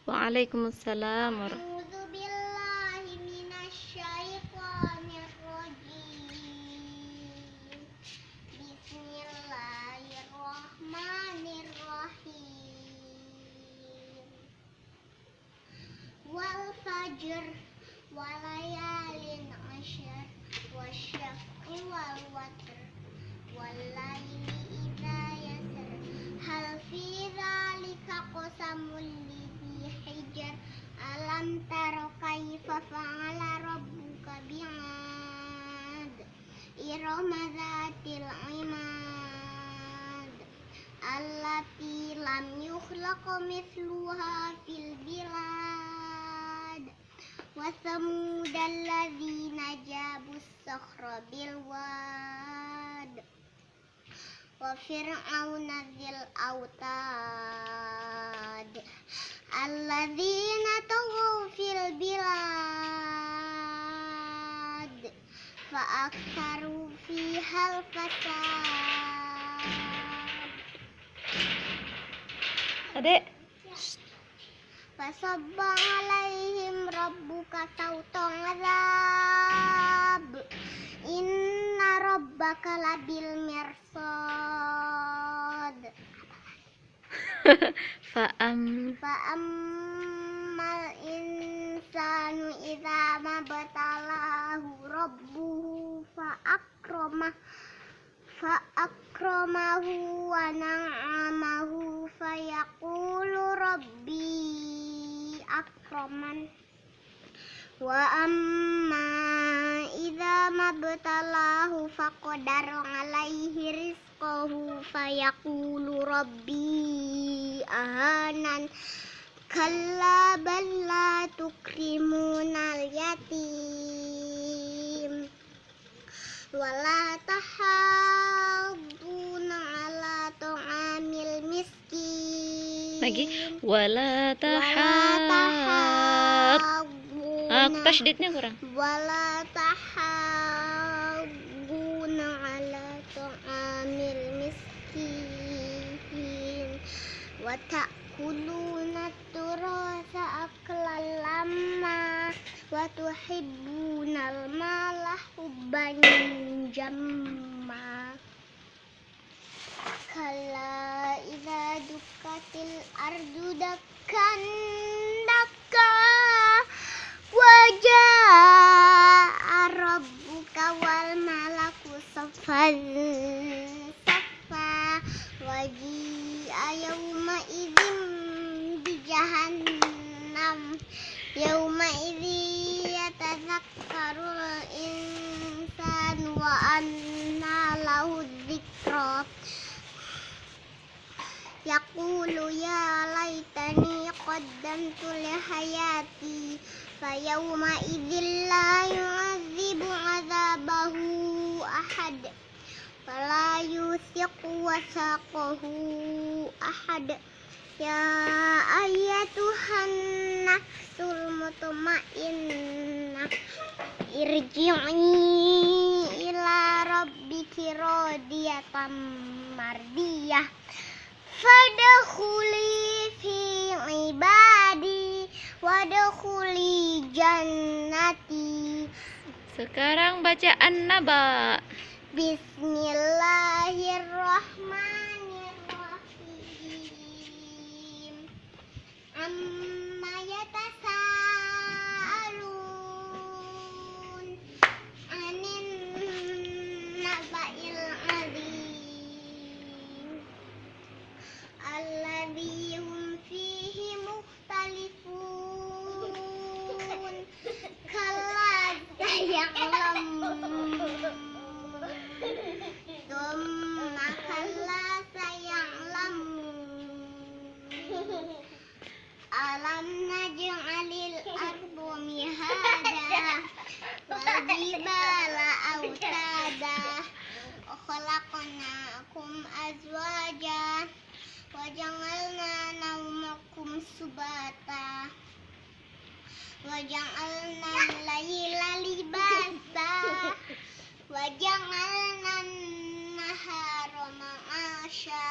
Waalaikumsalam. A'udzu billahi minasyaitonir rajim. Bismillahirrahmanirrahim. Wal fajr walayalin asyr wasyaf'i wal watr wal laili idza yasr hal fi dzalika qasamul lidzi hijr alam tara kaifa fa'ala rabbuka bi'ad irama dzatil imad allati lam yukhlaq mithluha fil bilad wa thamud alladzina jabus sakhra bil wad wa fir'auna dzil autad alladzina taghaw fil bilad fa aktharu fihal fasad. Adek. Fasabba alaihim rabbuka sautan azab inna rabbaka labil mirsad. Fa'ammal insanu idza mabtalahu rabbuhu fa'akramahu wa na'amahu fayaqulu rabbi akraman wa amma idza mabtalahu faqadara alaihi rizqahu fayaqulu rabbi ahanan kalla bal la tukrimunal yatim wala tahadduna ala ta'amil miskin Lagi. Wala tahad. Tasydidnya kurang. wala tahadduna ala ta'amil miskin wa ta'kuluna turasa aklan lamma wa tuhibbunal mala hubban jamma kalla idza dukkatil ardu dakkan dakka wajaa rabbuka wal malaku saffan saffa waji'a yawma idzin bi jahannam yawma idzi yatadzakkarul insanu wa anna lahu dzikra yaqulu ya laitani qaddamtu li hayati fayawma idzil la yu'adzibu 'adzabahu ahad fala yusiqu wasaqahu ahad ya ayyatuhan nafsul mutmainnah irji'i ila rabbiki radiyatan mardiyah fadkhuli fi ibadi wadkhuli jannati. Sekarang baca An-Naba. Bismillahirrahmanirrahim. Amma yatasaalun anin naba'il azim alladzi hum fihi mukhtalifun kalla saya'lamun thumma kalla saya'lamun alam naj'alil arda mihada wal jibala autada wa khalaqnakum azwaja wa ja'alna nawmakum subata wa ja'alna al-laila libasa wa ja'alna an-nahara ma'asha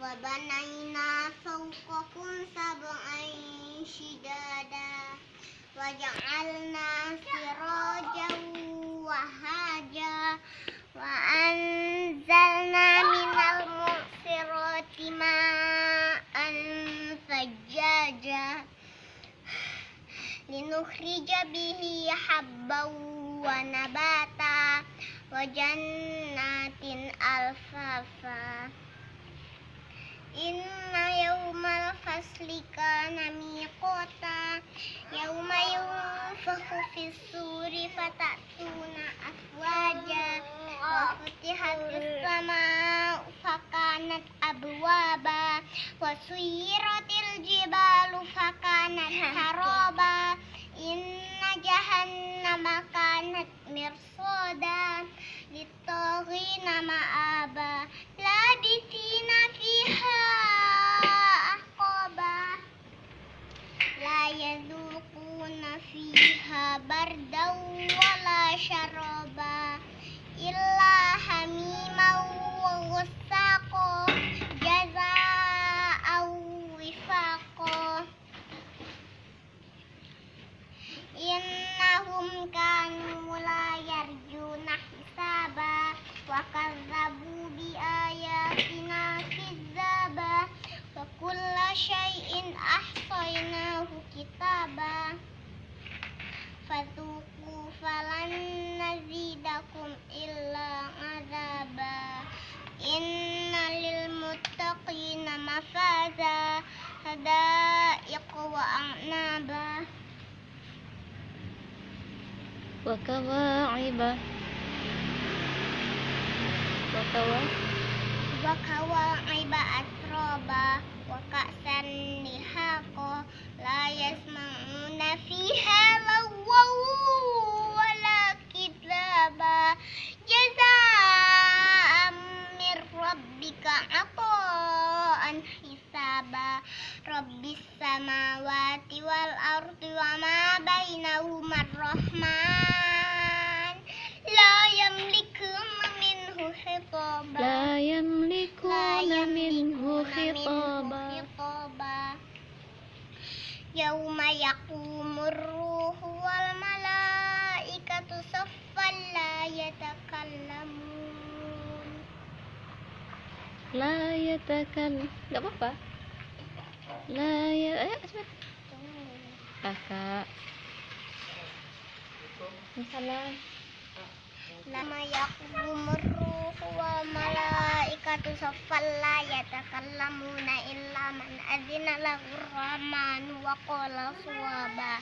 wa وبنينا فوقكم سبعا شدادا وجعلنا سراجا وهاجا وأنزلنا من المعصرات ماء ثجاجا لنخرج به حبا ونباتا وجنات ألفافا إن يوم الفصل كان ميقاتا يوم ينفخ في الصور فتأتون أفواجا وفتحت السماء فكانت أبوابا وسيرت الجبال فكانت سرابا إن جهنم كانت مرصادا للطاغين مآبا لابثين فيها أحقابا لا يذوقون فيها بردا ولا شرابا إلا حميما وغساقا جزاء وفاقا إنهم كانوا لا يرجون حسابا وكذبوا بآياتنا كذابا وكل شيء أحصيناه كتابا فذوقوا فلن نزيدكم إلا عذابا إن للمتقين مفازا حدائق وأعنابا وكواعب وكواعب أترابا وكأسا دهاقا لا يسمعون فيها لغوا ولا كذابا جزاء من ربك عطاء حسابا رب السماوات والأرض وما بينهما الرحمن لا يملكون منه خطابا لا يملكون منه خطابا يوم يقوم الروح والملائكة صفا لا يتكلمون Gak apa-apa. Ayo Asma. Kakak. Salam. لما يقوم الروح والملائكة صفا لا يتكلمون إلا من أذن له الرحمن وقال صوابا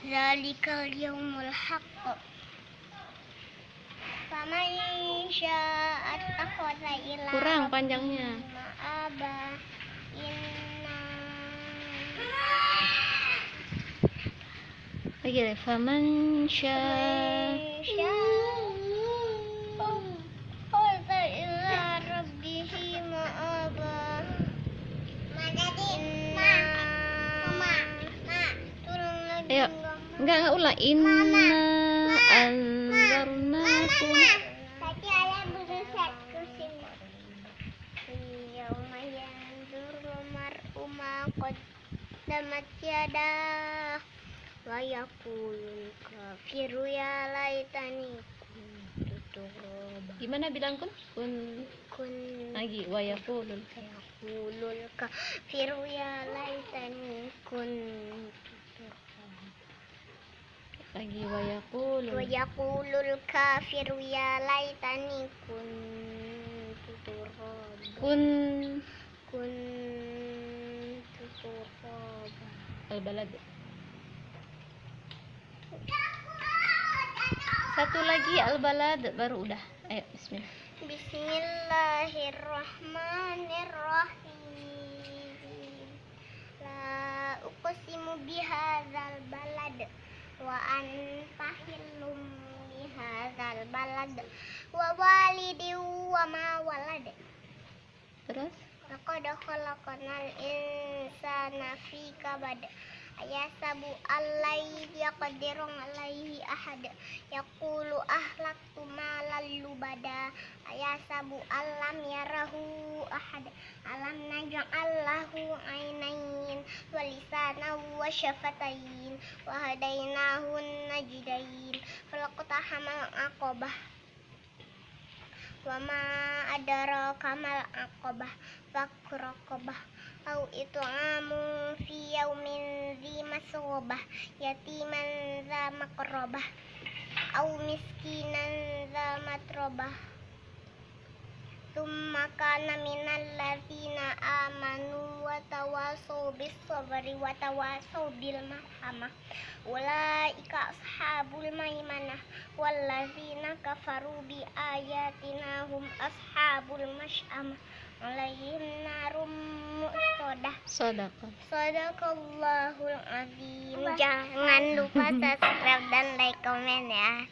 ذلك اليوم الحق فمن شاء اتخذ إلى Kurang panjangnya. مآبا Lagi deh. Faman syaa Ayo. Enggak ulah. Inna anzarnakum. Tadi ayah berusaha kesini. Yauma yanzuru mar'u ma qaddamat yadah wa yaqulul kafiru ya laitani kuntu turaba. Gimana bilang kun? Kun Lagi. Wa yaqulul kafiru ya laitani kuntu lagi wa yaqulul kafiru ya laitani kuntu turaba. kun Kuntu turaba. al-balad. Satu lagi al-balad baru udah. Ayo bismillah. Bismillahirrahmanirrahim. La uqsimu bihadzal balad wa anta hillum bihadzal balad wa walidin wa ma walad. Terus Laqad khalaqnal insana fi kabad. Ayasabu alaihi yaqdiru alaihi ahad. Yaqulu ahlaktu malan lubada. Ayasabu allam yarahu ahad. Alam naj'al lahu 'ainayn wa lisanan wa syafatain wa hadainahu najdain falaqtahamal aqabah wa ma adraka mal aqabah fakku raqabah au it'amu fi yaumin dzi masghubah yatiman dza maqrabah au miskinan dza matrabah Tsumma kana minal ladzina amanu wa tawasau bis sabri wa tawasau bil marhamah ulaika ashabul maimanah wal ladzina kafaru bi ayatina hum ashabul masy'amah alaihim narum muqsadah. Sadaqallahul azim. Jangan lupa subscribe dan like komen ya.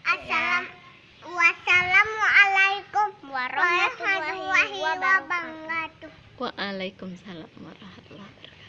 Wassalamualaikum warahmatullahi wabarakatuh. Waalaikumsalam warahmatullahi wabarakatuh.